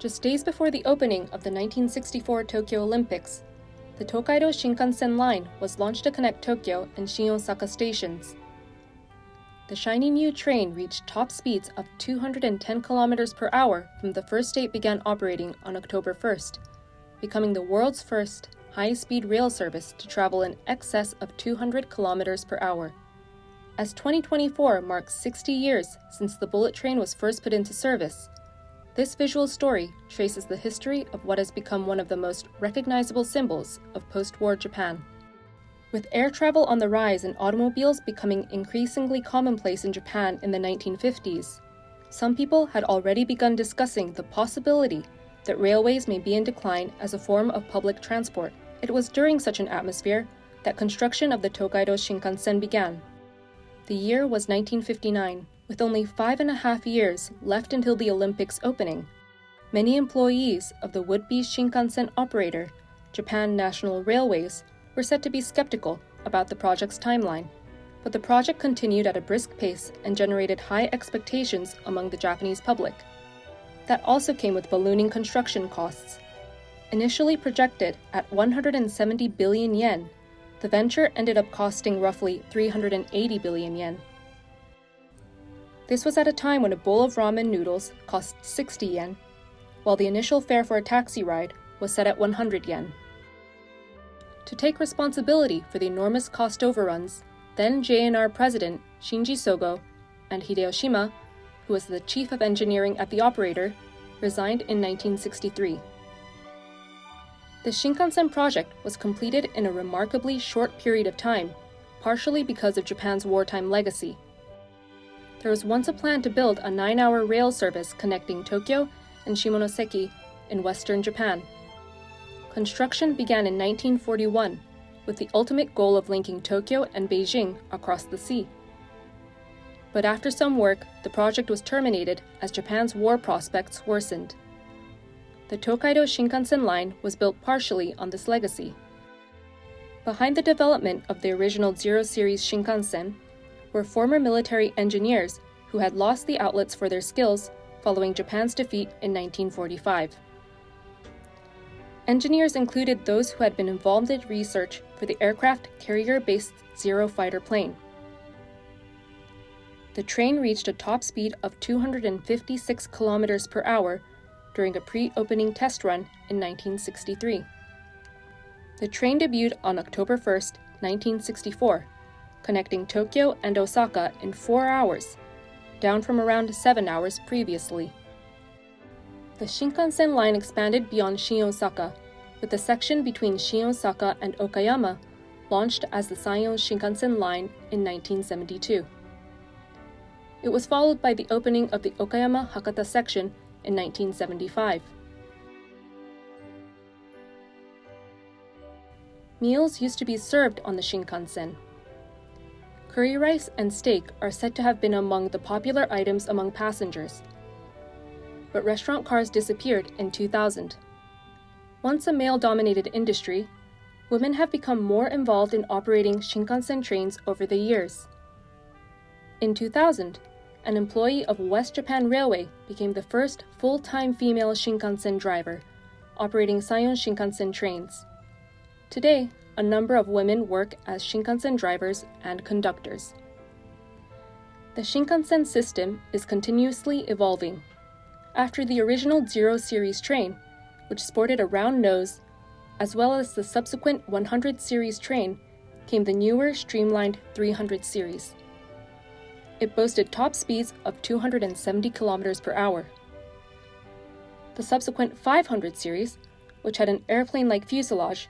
Just days before the opening of the 1964 Tokyo Olympics, the Tokaido Shinkansen Line was launched to connect Tokyo and Osaka stations. The shiny new train reached top speeds of 210 km per hour from the first day it began operating on October 1st, becoming the world's first high-speed rail service to travel in excess of 200 km per hour. As 2024 marks 60 years since the bullet train was first put into service, this visual story traces the history of what has become one of the most recognizable symbols of post-war Japan. With air travel on the rise and automobiles becoming increasingly commonplace in Japan in the 1950s, some people had already begun discussing the possibility that railways may be in decline as a form of public transport. It was during such an atmosphere that construction of the Tokaido Shinkansen began. The year was 1959, with only 5.5 years left until the Olympics opening. Many employees of the would-be Shinkansen operator, Japan National Railways, were said to be skeptical about the project's timeline, but the project continued at a brisk pace and generated high expectations among the Japanese public. That also came with ballooning construction costs. Initially projected at 170 billion yen, the venture ended up costing roughly 380 billion yen. This was at a time when a bowl of ramen noodles cost 60 yen, while the initial fare for a taxi ride was set at 100 yen. To take responsibility for the enormous cost overruns, then JNR President Shinji Sogo and Hideo Shima, who was the chief of engineering at the operator, resigned in 1963. The Shinkansen project was completed in a remarkably short period of time, partially because of Japan's wartime legacy. There was once a plan to build a 9-hour rail service connecting Tokyo and Shimonoseki in western Japan. Construction began in 1941, with the ultimate goal of linking Tokyo and Beijing across the sea. But after some work, the project was terminated as Japan's war prospects worsened. The Tokaido Shinkansen Line was built partially on this legacy. Behind the development of the original Zero Series Shinkansen were former military engineers who had lost the outlets for their skills following Japan's defeat in 1945. Engineers included those who had been involved in research for the aircraft carrier-based Zero fighter plane. The train reached a top speed of 256 km per hour during a pre-opening test run in 1963. The train debuted on October 1, 1964, connecting Tokyo and Osaka in 4 hours, down from around 7 hours previously. The Shinkansen line expanded beyond Osaka, with the section between Osaka and Okayama launched as the Sanyo Shinkansen Line in 1972. It was followed by the opening of the Okayama-Hakata section in 1975. Meals used to be served on the Shinkansen. Curry rice and steak are said to have been among the popular items among passengers. But restaurant cars disappeared in 2000. Once a male-dominated industry, women have become more involved in operating Shinkansen trains over the years. In 2000, an employee of West Japan Railway became the first full-time female Shinkansen driver, operating Sanyo Shinkansen trains. Today, a number of women work as Shinkansen drivers and conductors. The Shinkansen system is continuously evolving. After the original Zero Series train, which sported a round nose, as well as the subsequent 100 Series train, came the newer streamlined 300 Series. It boasted top speeds of 270 km per hour. The subsequent 500 Series, which had an airplane-like fuselage,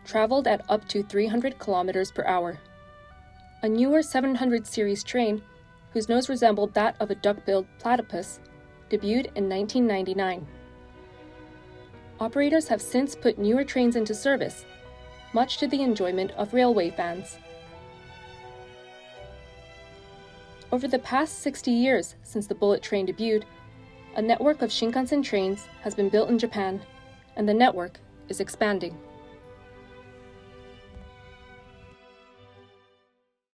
traveled at up to 300 km per hour. A newer 700 Series train, whose nose resembled that of a duck-billed platypus, debuted in 1999. Operators have since put newer trains into service, much to the enjoyment of railway fans. Over the past 60 years since the bullet train debuted, a network of Shinkansen trains has been built in Japan, and the network is expanding.